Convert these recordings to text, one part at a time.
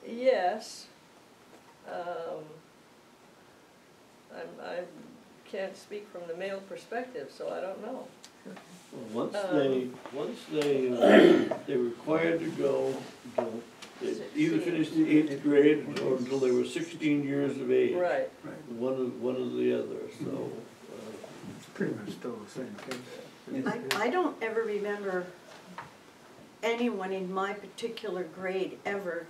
Yes. I can't speak from the male perspective, so I don't know. Well, once they're required to go, they either finish the 8th grade or until they were 16 years of age. Right. One or the other, so. It's pretty much still the same case. I don't ever remember anyone in my particular grade ever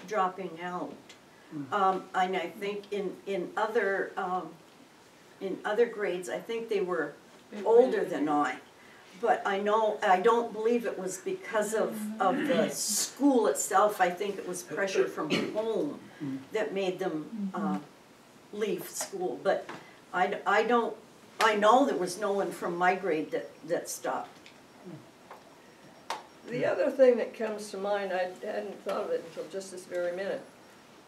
dropping out. And I think in other grades, I think they were older than I. But I don't believe it was because of the school itself. I think it was pressure from home that made them leave school. But I know there was no one from my grade that stopped. The other thing that comes to mind, I hadn't thought of it until just this very minute,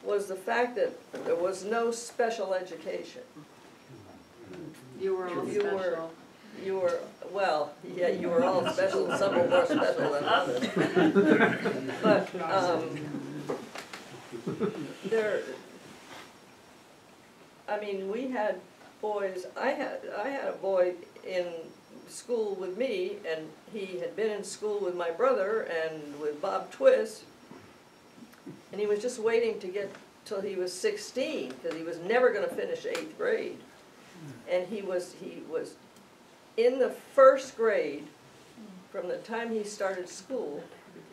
was the fact that there was no special education. You were all special. You were, well, yeah, you were all special, some were more special than others. But I mean, we had boys, I had a boy in school with me, and he had been in school with my brother and with Bob Twist, and he was just waiting to get till he was 16, because he was never going to finish 8th grade. And he was in the 1st grade from the time he started school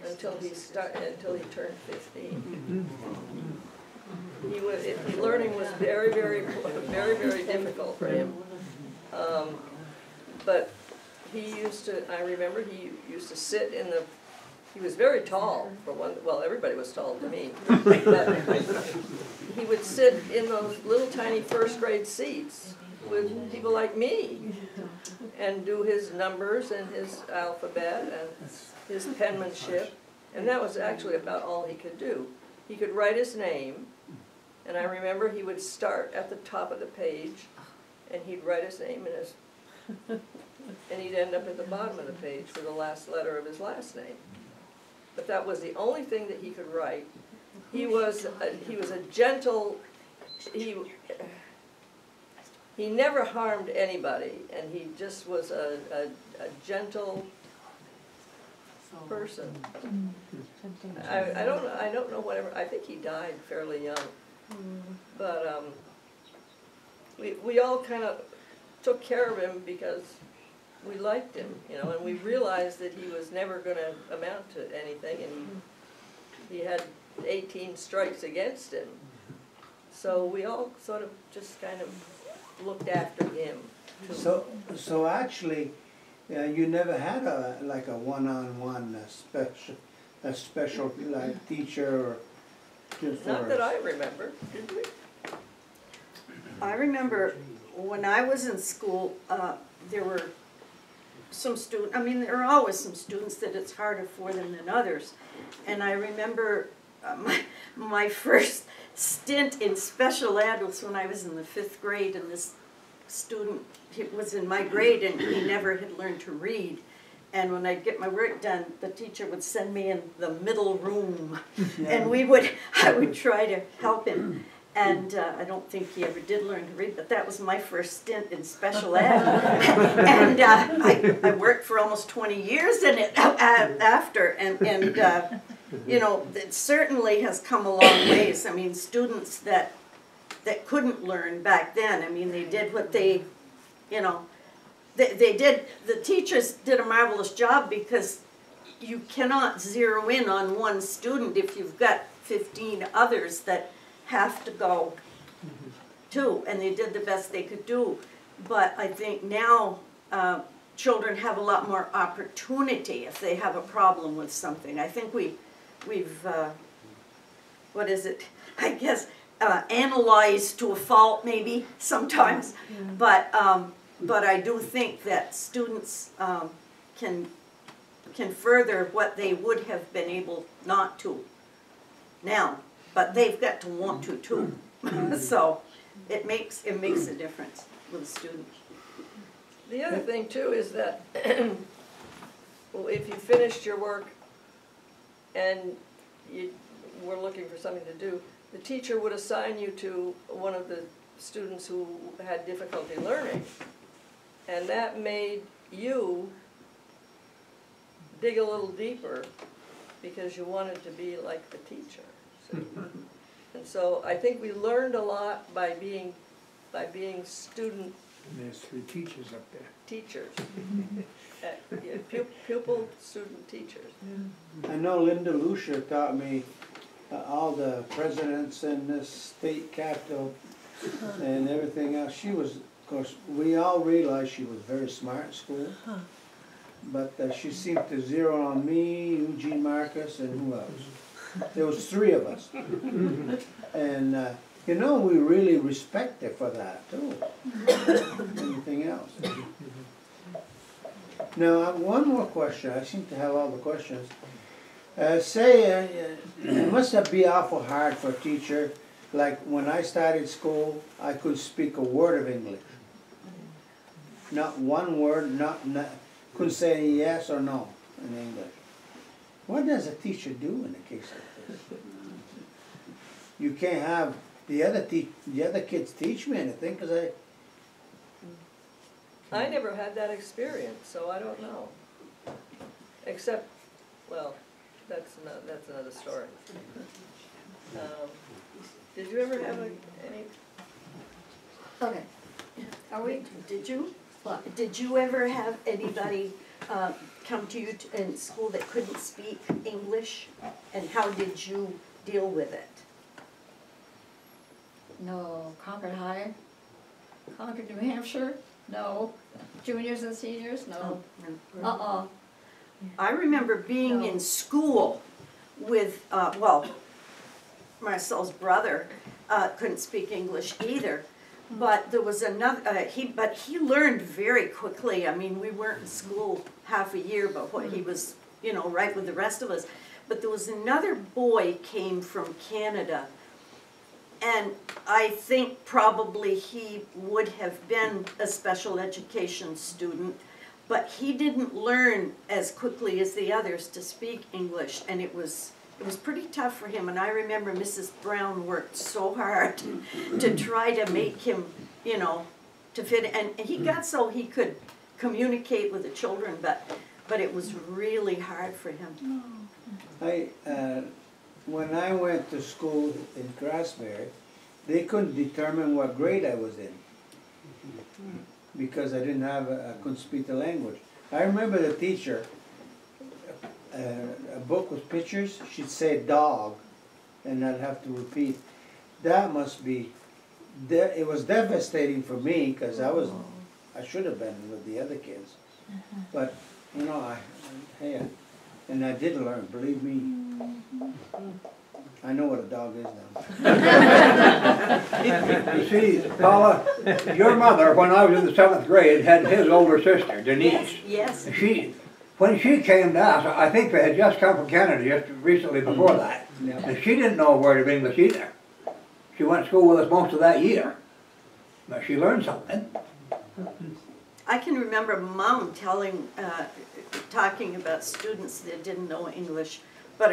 until he turned 15. Learning was very, very, very, very difficult for him. But he used to, I remember he used to sit in the, he was very tall for one, well, everybody was tall to me. But he would sit in those little tiny 1st grade seats with people like me and do his numbers and his alphabet and his penmanship. And that was actually about all he could do. He could write his name, and I remember he would start at the top of the page, and he'd write his name and he'd end up at the bottom of the page for the last letter of his last name. But that was the only thing that he could write. He was a gentle, he never harmed anybody, and he just was a gentle person. I don't know whatever, I think he died fairly young. But we all kind of took care of him because we liked him, you know, and we realized that he was never going to amount to anything, and he had 18 strikes against him. So we all sort of just kind of looked after him. So actually, you never had like a one-on-one special like teacher or just not that I remember, did we? I remember when I was in school, there were some students, I mean, there are always some students that it's harder for them than others. And I remember my first stint in special ed was when I was in the 5th grade, and this student was in my grade, and he never had learned to read. And when I'd get my work done, the teacher would send me in the middle room, and I would try to help him. And I don't think he ever did learn to read, but that was my first stint in special ed. And I worked for almost 20 years in it after, and you know, it certainly has come a long ways. I mean, students that couldn't learn back then, I mean, they did what they, you know, they did, the teachers did a marvelous job, because you cannot zero in on one student if you've got 15 others that have to go too, and they did the best they could do. But I think now children have a lot more opportunity if they have a problem with something. I think we've what is it, I guess, analyzed to a fault maybe sometimes, but I do think that students can further what they would have been able not to now. But they've got to want to too. So it makes a difference with a student. The other thing too is that well, if you finished your work and you were looking for something to do, the teacher would assign you to one of the students who had difficulty learning. And that made you dig a little deeper because you wanted to be like the teacher. See? And so I think we learned a lot by being student And there's 3 teachers up there. teachers. Pupil, student, teachers. I know Linda Lucia taught me all the presidents in the state capitol and everything else. She was, of course, we all realized she was very smart in school. But she seemed to zero on me, Eugene Marcus, and who else? There was 3 of us. And, you know, we really respect her for that, too. Anything else? Now, one more question. I seem to have all the questions. It must be awful hard for a teacher. Like, when I started school, I couldn't speak a word of English. Not one word, couldn't say yes or no in English. What does a teacher do in a case like this? You can't have the other kids teach me anything because I never had that experience, so I don't know. Except, well, that's another story. Did you ever have any? Okay. Are we, did you ever have anybody come to you in school that couldn't speak English? And how did you deal with it? No. Concord High? Concord, New Hampshire? No. Juniors and seniors? No. I remember being in school with, well, Marcel's brother couldn't speak English either. But there was another, but he learned very quickly. I mean, we weren't in school half a year, but what he was, you know, right with the rest of us. But there was another boy came from Canada, and I think probably he would have been a special education student, but he didn't learn as quickly as the others to speak English, and it was pretty tough for him. And I remember Mrs. Brown worked so hard to try to make him, you know, to fit, and he got so he could communicate with the children, but it was really hard for him. when I went to school in Craftsbury, they couldn't determine what grade I was in because I couldn't speak the language. I remember the teacher, a book with pictures, she'd say dog, and I'd have to repeat. That must be, it was devastating for me because I should have been with the other kids. But, you know, and I did learn, believe me. I know what a dog is now. You see, Paula, your mother, when I was in the 7th grade, had his older sister, Denise. Yes. When she came to us, I think they had just come from Canada just recently before that. Yeah. And she didn't know a word of English either. She went to school with us most of that year. But she learned something. I can remember Mom talking about students that didn't know English, but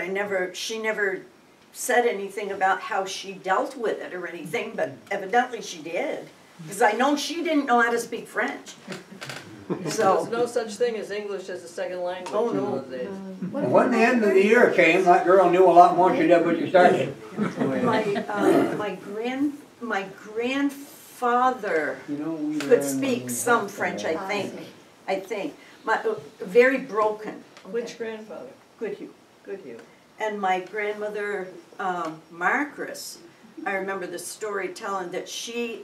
she never said anything about how she dealt with it or anything, but evidently she did. Because I know she didn't know how to speak French. So There's no such thing as English as a second language in those days. And when the end of the year came, that girl knew a lot more than she did when she started. my grandfather could speak some French, I think. Very broken. Which grandfather? Goodhue. Goodhue. And my grandmother, Marcus, I remember the story telling that she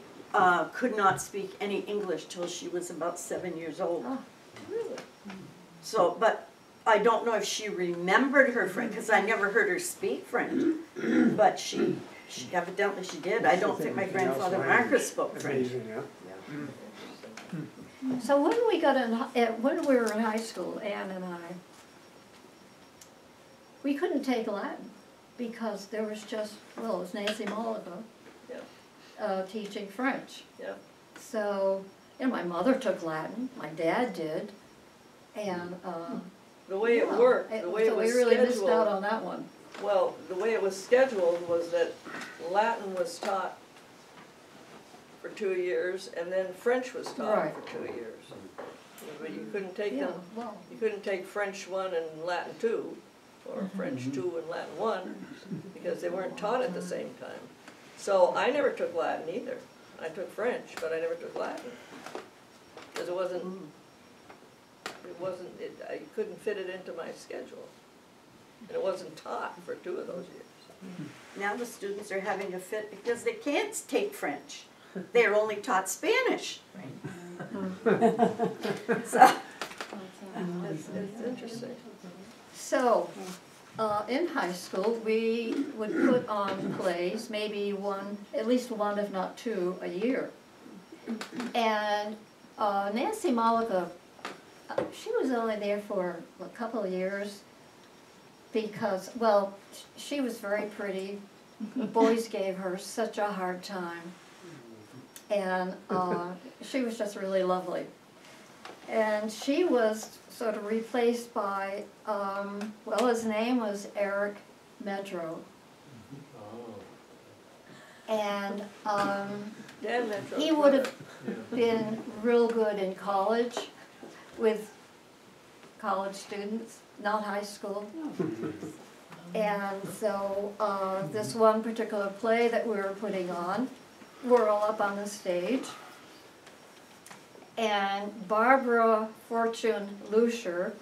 could not speak any English till she was about 7 years old. Oh, really? So, but I don't know if she remembered her French, because I never heard her speak French. But she evidently she did. I don't think my grandfather Marcus spoke French. Amazing, yeah. So when we were in high school, Ann and I, we couldn't take Latin because there was just, well, it was Nancy Mollica teaching French. Yeah. So, and my mother took Latin, my dad did, and The way it worked, the way it was so we really missed scheduled. out on that one. Well, the way it was scheduled was that Latin was taught for 2 years, and then French was taught Right. for 2 years. But you couldn't take Yeah, them, well, you couldn't take French 1 and Latin 2, or French 2 and Latin 1, because they weren't taught at the same time. So I never took Latin either. I took French, but I never took Latin. Because it wasn't, I couldn't fit it into my schedule. And it wasn't taught for 2 of those years. Now the students are having to fit because they can't take French. They're only taught Spanish. So, It's interesting. so, in high school, we would put on plays, maybe one, at least one if not 2 a year. And Nancy Malika, she was only there for a couple of years because, well, she was very pretty. Boys gave her such a hard time. And she was just really lovely. And she was sort of replaced by, well, his name was Eric Medro. And Dan Metro. he would have been real good in college with college students, not high school. And so this one particular play that we were putting on, we're all up on the stage. And Barbara Fortune Lucier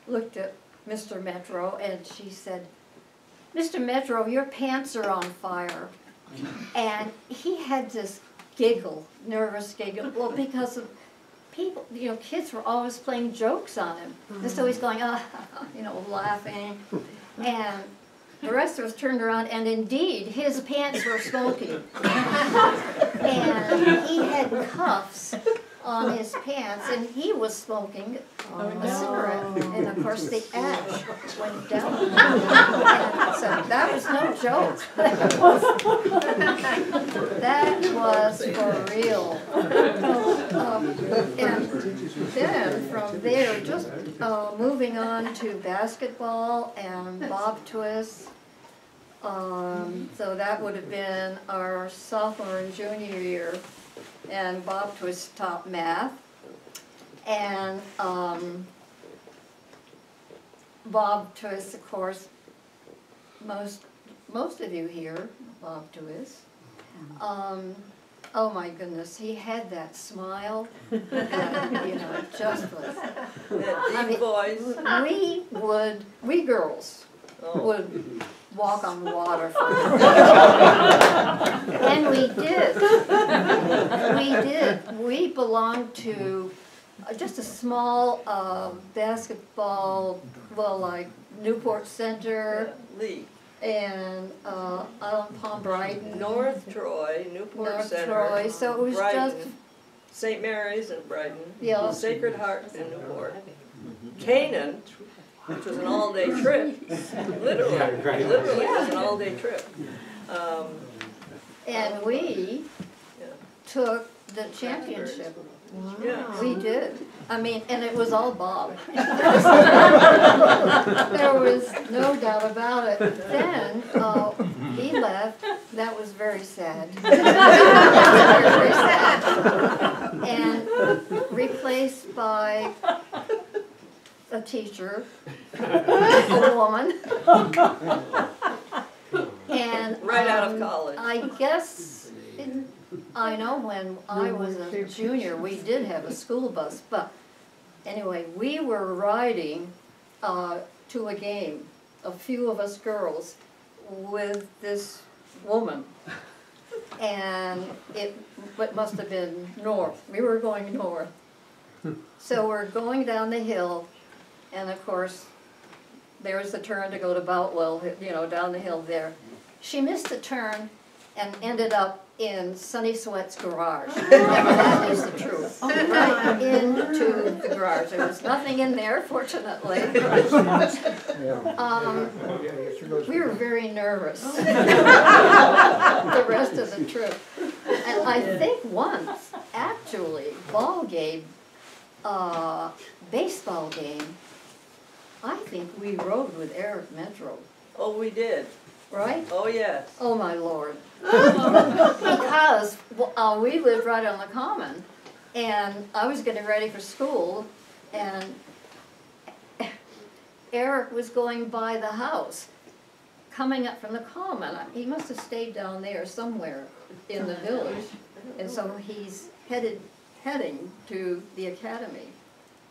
looked at Mr. Metro and she said, "Mr. Metro, your pants are on fire." And he had this giggle, nervous giggle, well, because of people, you know, kids were always playing jokes on him. And so he's going, you know, laughing. And the rest of us turned around, and indeed, his pants were smoking. And he had cuffs on his pants, and he was smoking a cigarette. And of course, the ash went down. And so that was no joke. That was for real. And then from there, just moving on to basketball and bob twists. So that would have been our sophomore and junior year, and bob twist taught math, and bob twist, of course, most of you here, bob twist. Oh my goodness, he had that smile, and, you know, it just was. That deep voice. We girls would walk on water for him. And we did. We did. We belonged to just a small basketball, well, like Newport Center League. and Palm Brighton. North Troy, Newport North Center. Troy, so it was Brighton, just, St. Mary's in Brighton. Yeah. Sacred Heart in Newport. Canaan, which was an all-day trip. Literally was an all-day trip. and we Yeah. took the championship. Yeah. We did. I mean, and it was all Bob. There was no doubt about it. Then he left. That was very sad. Very sad. And replaced by a teacher, a woman. And Right out of college. I guess, I know when I was a junior, we did have a school bus, but anyway, we were riding to a game, a few of us girls, with this woman. And it must have been north. We were going north. So we're going down the hill, and of course, there was the turn to go to Boutwell, you know, down the hill there. She missed a turn and ended up in Sonny Sweat's garage. And that is the truth. Right into the garage. There was nothing in there, fortunately. We were very nervous the rest of the trip. And I think once, actually, baseball game, I think we rode with Eric Metro, Oh, we did. right? Oh, yes. Oh, my Lord. Because we lived right on the common, and I was getting ready for school, and Eric was going by the house, coming up from the common. He must have stayed down there somewhere in the village, and so he's heading to the academy.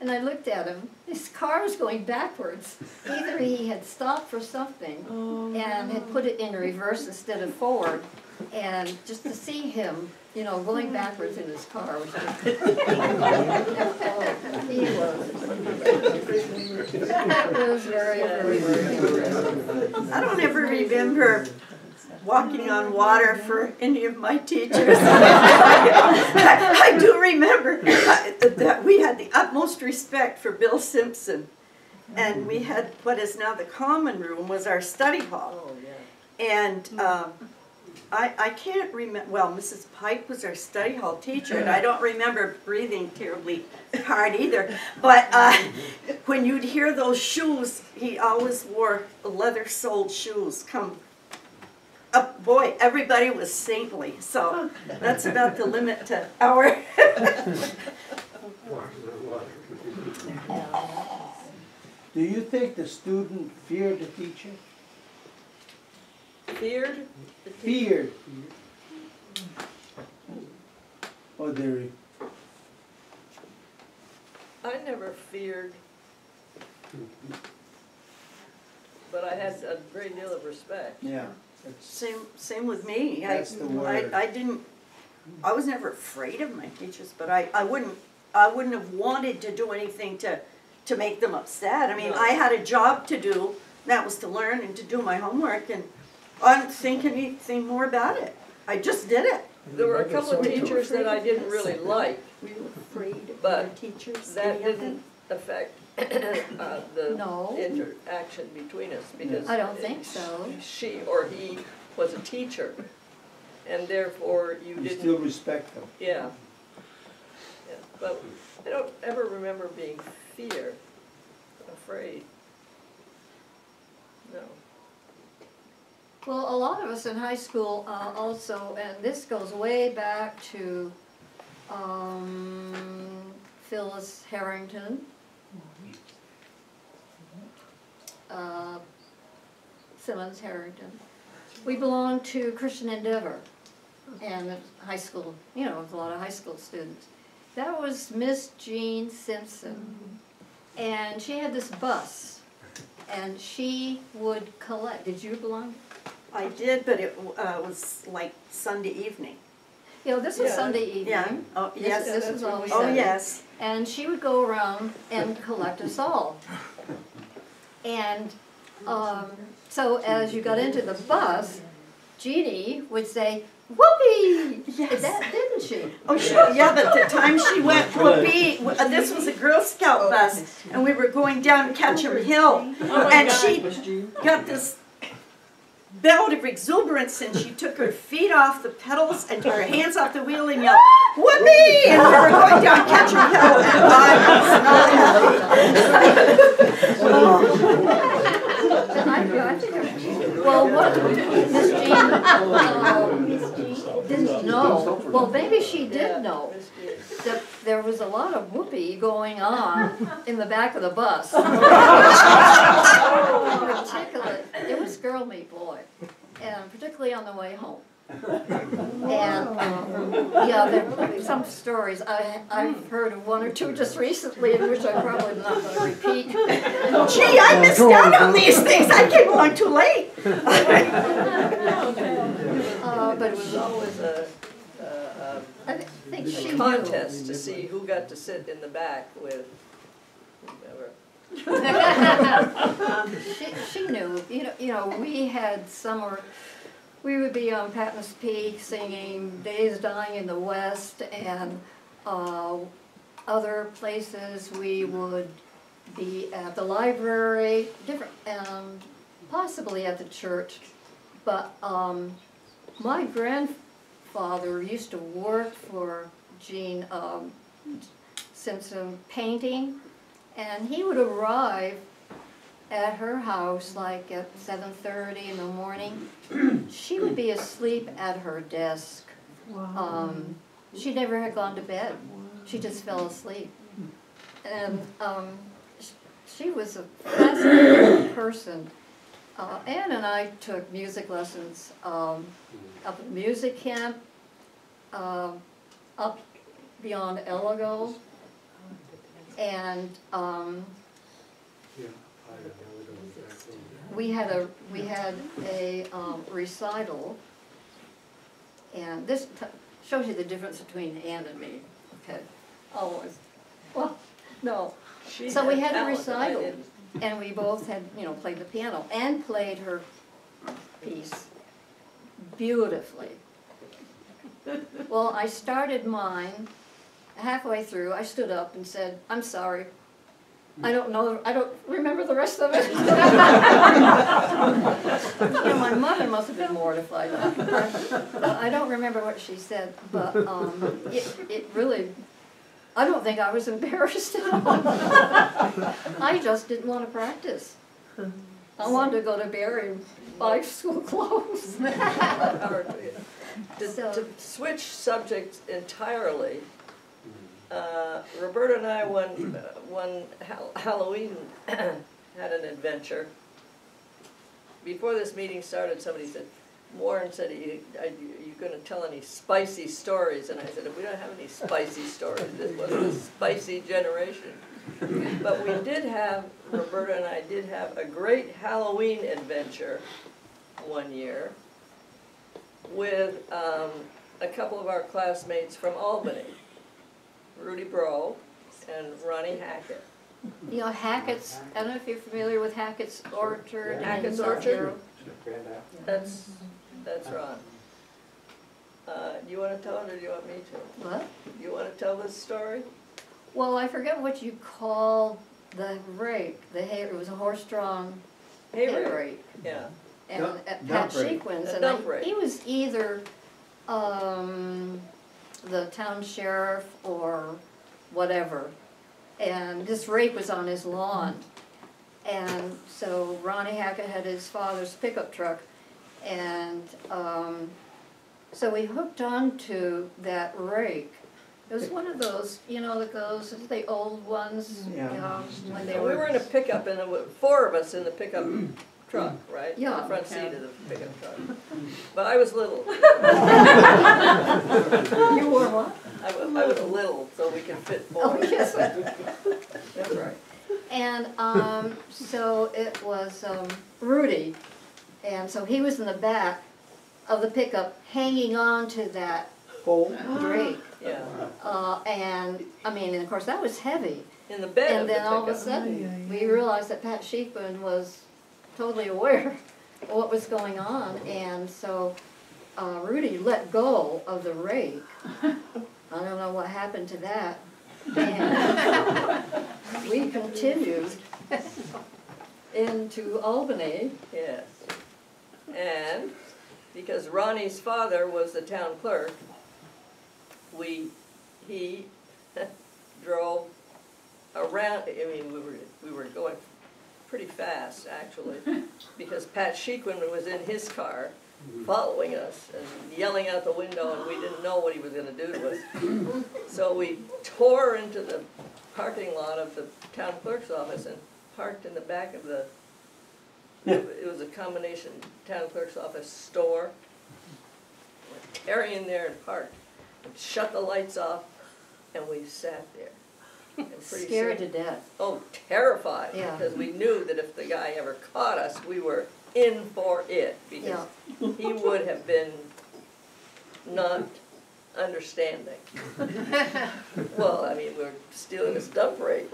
And I looked at him, his car was going backwards. Either he had stopped for something and had put it in reverse instead of forward. And just to see him, you know, going backwards in his car was just, he was. It was very, very, very interesting. I don't ever remember walking on water for any of my teachers. I do remember that we had the utmost respect for Bill Simpson, and we had what is now the common room was our study hall. Oh, yeah. And I can't remember, well, Mrs. Pike was our study hall teacher, and I don't remember breathing terribly hard either. But when you'd hear those shoes, he always wore leather-soled shoes. Boy, everybody was saintly, so that's about the limit to our... Do you think the student feared the teacher? Feared? Feared. Or they... I never feared, but I had a great deal of respect. Yeah. Same with me. That's the word. I was never afraid of my teachers, but I wouldn't have wanted to do anything to make them upset. I mean, No. I had a job to do, that was to learn and to do my homework, and I didn't think anything more about it. I just did it. There were a couple of teachers that I didn't really like, Were you afraid of But your teachers? that didn't affect the No. interaction between us, because I don't think so. she or he was a teacher, and therefore you You didn't. still respect them. Yeah. Yeah, but I don't ever remember being afraid. No. Well, a lot of us in high school also, and this goes way back to Phyllis Harrington, Simmons Harrington. We belonged to Christian Endeavor, and high school, you know, with a lot of high school students. That was Miss Jean Simpson, and she had this bus, and she would collect. Did you belong? I did, but it was like Sunday evening. You know, this was Yeah. Sunday evening. Yeah. Oh, This- yes. This was always Oh, Sunday. yes. And she would go around and collect us all. And so as you got into the bus, Jeannie would say, "Whoopee!" Yes. That didn't she? Oh, yeah, but the time she went whoopee, this was a Girl Scout bus, and we were going down Ketchum Hill, and she got this belt of exuberance, and she took her feet off the pedals and her hands off the wheel and yelled, "Whoopee!" And we were going down Ketchum Hill, and I I think well, what Miss Jean didn't know. Well, maybe she did know that there was a lot of whoopee going on in the back of the bus. Particularly, it was girl meet boy, and particularly on the way home. And yeah, there are some stories. I've heard of one or two just recently, in which I'm probably not going to repeat. Gee, I missed out on these things. I came along too late. But it was always I think she a contest to see who got to sit in the back with whoever. She knew. You know, we had summer. We would be on Patmos Peak singing "Days Dying in the West," and other places we would be at the library, different, possibly at the church. But my grandfather used to work for Jean Simpson painting, and he would arrive at her house like at 7:30 in the morning. She would be asleep at her desk. She never had gone to bed. She just fell asleep. And she was a fascinating person. Ann and I took music lessons up at music camp, up beyond Elligo, and we had a recital, and this shows you the difference between Ann and me. Okay, always. Well, no. So we had a recital, and we both had, played the piano and played her piece beautifully. Well, I started mine. Halfway through, I stood up and said, "I'm sorry. I don't remember the rest of it." My mother must have been mortified. I don't remember what she said, but it really, I don't think I was embarrassed at all. I just didn't want to practice. I wanted to go to Barry and buy school clothes. To switch subjects entirely, Roberta and I one Halloween had an adventure. Before this meeting started, somebody said, Warren said, are you going to tell any spicy stories? And I said, we don't have any spicy stories. This wasn't a spicy generation. But we did have, Roberta and I did have a great Halloween adventure one year with a couple of our classmates from Albany, Rudy Bro and Ronnie Hackett. Hackett's, I don't know if you're familiar with Hackett's Orchard. Hackett's Orchard? That's Ron. Do you want to tell it or do you want me to? What? Do you want to tell this story? Well, I forget what you call the rake. It was a horse-drawn hay rake. Yeah. And Dump Pat rake. Shequins, A and dump rake. he was either the town sheriff or whatever. And this rake was on his lawn. And so Ronnie Hackett had his father's pickup truck. And so we hooked onto that rake. It was one of those, the old ones, when they We were in a pickup, and there were 4 of us in the pickup truck, right? Yeah. The front seat of the pickup truck. But I was little. You were what? I was little, so we could fit 4. Oh, yes. That's right. And so it was Rudy, and so he was in the back of the pickup hanging on to that rake. Yeah. And of course that was heavy. In the bed And of the then all of a pickup. sudden, we realized that Pat Sheepman was totally aware of what was going on, and so Rudy let go of the rake. I don't know what happened to that. And we continued into Albany. Yes. And because Ronnie's father was the town clerk, he drove around. We were going pretty fast, actually, because Pat Shequin was in his car following us and yelling out the window, and we didn't know what he was going to do to us. So we tore into the parking lot of the town clerk's office and parked in the back of the, it was a combination town clerk's office store. We're tearing in there and parked, and shut the lights off, and we sat there. Scared to death. Oh, terrified, Yeah. because we knew that if the guy ever caught us, we were in for it, because he would have been not understanding. Well, we were stealing his dump rate.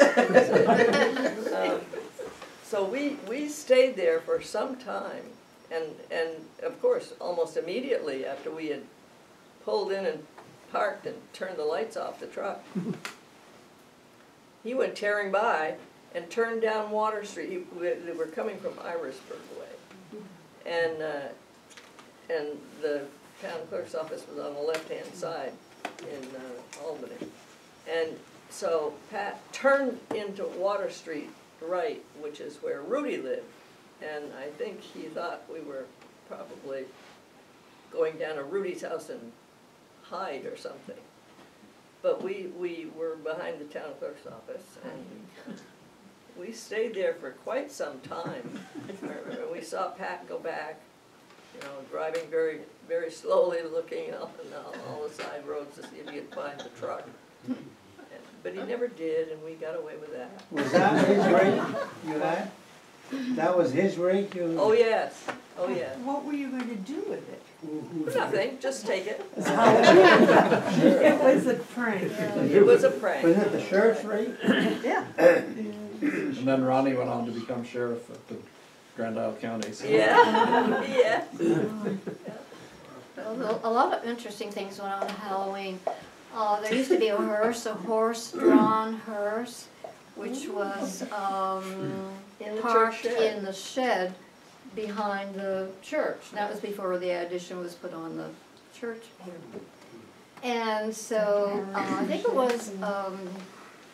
So we stayed there for some time, and of course, almost immediately after we had pulled in and parked and turned the lights off the truck, he went tearing by and turned down Water Street. They were coming from Irisburg way, and the town clerk's office was on the left-hand side in Albany, and so Pat turned into Water Street right, which is where Rudy lived. And I think he thought we were probably going down to Rudy's house and hide or something. But we were behind the town clerk's office, and we stayed there for quite some time. I remember we saw Pat go back, you know, driving very, very slowly, looking up and down all the side roads to see if he could find the truck. But he never did, and we got away with that. Was that his rig you had? That was his rig? Oh, yes. Oh, yes. What were you going to do with it? Nothing, just take it. It was a prank. It was a prank. Was it the sheriff's rig? Yeah. And then Ronnie went on to become sheriff of the Grand Isle County. So. Yeah, yeah. Well, a lot of interesting things went on at Halloween. There used to be a hearse, a horse-drawn hearse, which was In the parked church shed. in the shed behind the church. That was before the addition was put on the church here. And so I think it was,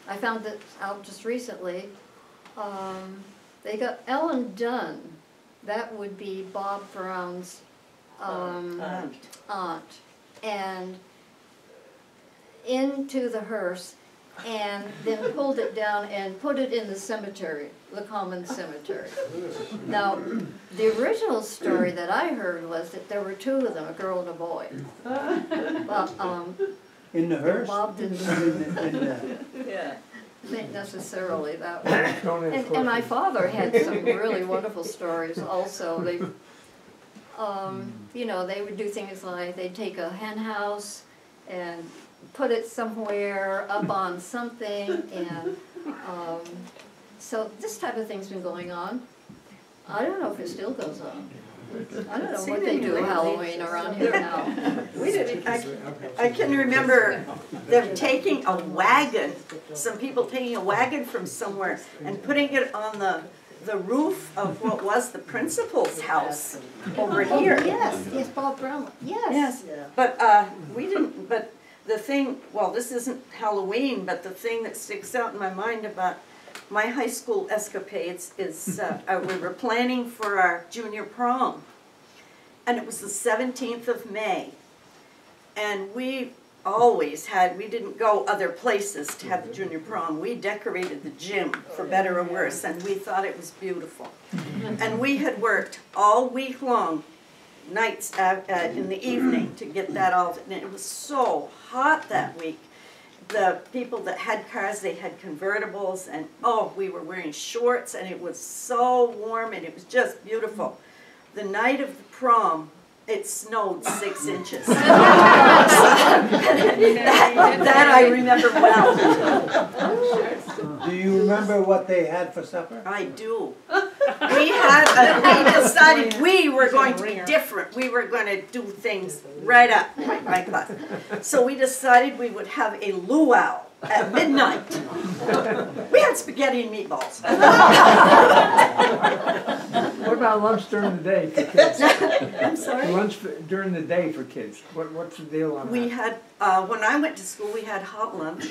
I found it out just recently, they got Ellen Dunn. That would be Bob Brown's aunt. And into the hearse, and then pulled it down and put it in the cemetery, the common cemetery. Now, the original story that I heard was that there were two of them, a girl and a boy. But In the hearse? Bob didn't Yeah. think necessarily that way. And my father had some really wonderful stories also. They, you know, they would do things like they'd take a hen house and put it somewhere up on something, and so this type of thing's been going on. I don't know if it still goes on. I don't know what they do Halloween around here now. We did, I can remember them taking a wagon, some people taking a wagon from somewhere and putting it on the roof of what was the principal's house over here. Yes, Bob Brown, yes. But we didn't, but the thing, well, this isn't Halloween, but the thing that sticks out in my mind about my high school escapades is we were planning for our junior prom. And it was the 17th of May. And we always had, we didn't go other places to have the junior prom. We decorated the gym, for better or worse, and we thought it was beautiful. And we had worked all week long, nights in the evening, to get that all, and it was so hot that week. The people that had cars, they had convertibles, and oh, we were wearing shorts, and it was so warm, and it was just beautiful. The night of the prom, it snowed 6 inches. that I remember well. Do you remember what they had for supper? I do. We decided we were going to be different. We were going to do things right up my class. So we decided we would have a luau at midnight. We had spaghetti and meatballs. What about lunch during the day for kids? I'm sorry? Lunch during the day for kids. What's the deal on We that? had, when I went to school, we had hot lunch,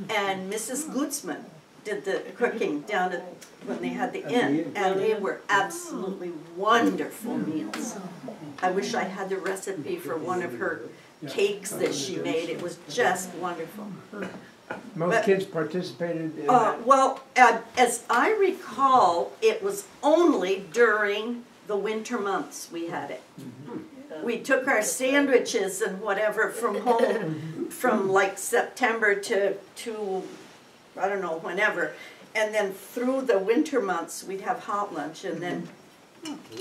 and Mrs. Gutzman did the cooking down at, when they had the inn, and they were absolutely wonderful meals. I wish I had the recipe for one of her cakes that she made. It was just wonderful. Most kids participated in that? Well, as I recall, it was only during the winter months we had it. We took our sandwiches and whatever from home from like September to I don't know, whenever. And then through the winter months, we'd have hot lunch, and then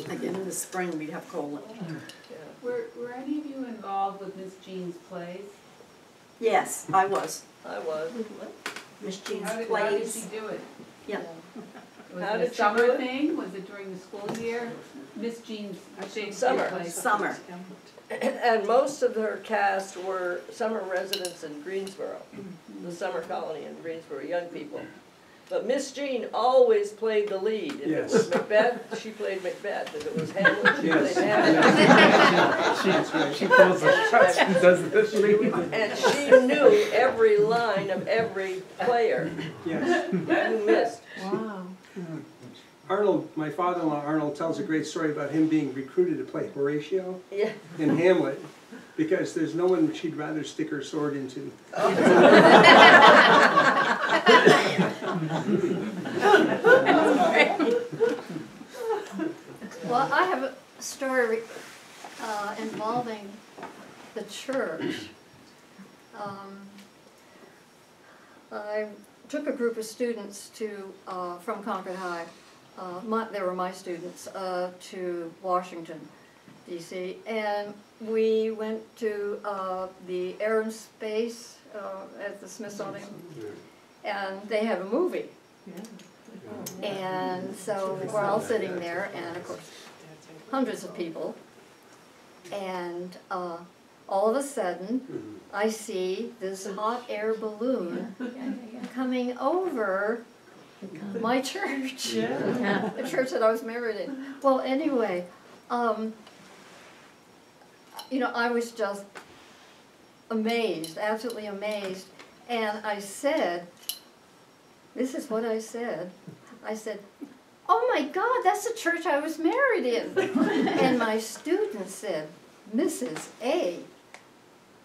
again in the spring, we'd have cold lunch. Were any of you involved with Miss Jean's plays? Yes, I was. I was. Miss Jean's How did plays. she do it? Yeah. Was How it did a she summer do it? thing? Was it during the school year? Miss Jean's Shakespeare Summer. plays. Summer. And most of her cast were summer residents in Greensboro, the summer colony in Greensboro, young people. But Miss Jean always played the lead. If it was Macbeth, she played Macbeth. If it was Hamlet, she played Hamlet. She pulls the shots and does the lead. And she knew every line of every player Yes. who missed. Wow. Arnold, my father-in-law Arnold tells a great story about him being recruited to play Horatio Yeah. in Hamlet, because there's no one she'd rather stick her sword into. Well, I have a story involving the church. I took a group of students to from Concord High. They were my students to Washington, D.C., and we went to the Air and Space at the Smithsonian, and they have a movie. And so we're all sitting there, and of course, hundreds of people, and all of a sudden, I see this hot air balloon coming over my church, the church that I was married in. Well, anyway, you know, I was just amazed, absolutely amazed, and I said, this is what I said. I said, oh my God, that's the church I was married in. And my student said, Mrs. A,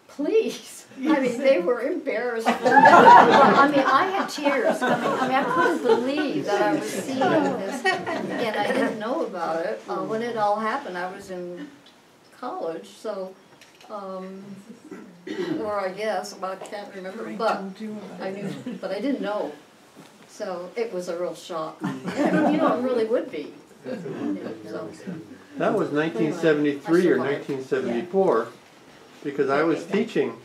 please. I mean, they were embarrassed. I mean, I had tears coming. I mean, I couldn't believe that I was seeing this. And I didn't know about it. When it all happened, I was in college, so, or I guess, but I can't remember. But I knew, but I didn't know. So it was a real shock. You know, it really would be. So. That was 1973 or 1974, because I was teaching,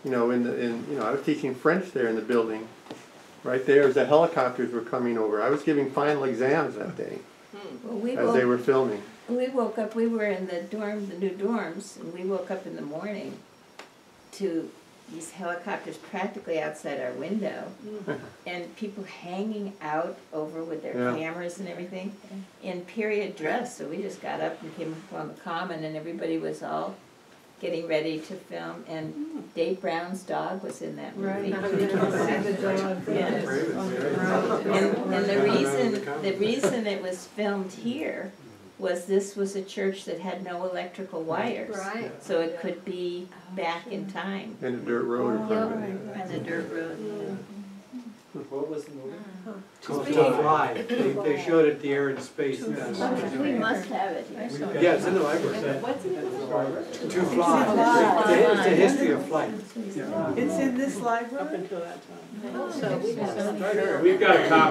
you know, I was teaching French there in the building, right there as the helicopters were coming over. I was giving final exams that day, as they were filming. We woke up, we were in the dorm, the new dorms, and we woke up in the morning to these helicopters practically outside our window, and people hanging out over with their cameras and everything in period dress. So we just got up and came up on the common, and everybody was all getting ready to film, and Dave Brown's dog was in that movie. Right. Yes. And the reason it was filmed here was this was a church that had no electrical wires. Right. So it could be back in time. And a dirt road in front of it. And a dirt road. What was the movie? To Fly. They showed it at the Air and Space. We must have it here. Yeah, it's in the library. What's it called? To Fly. It's a history of flight. It's in this library? Up until that time. So we have We've got a copy.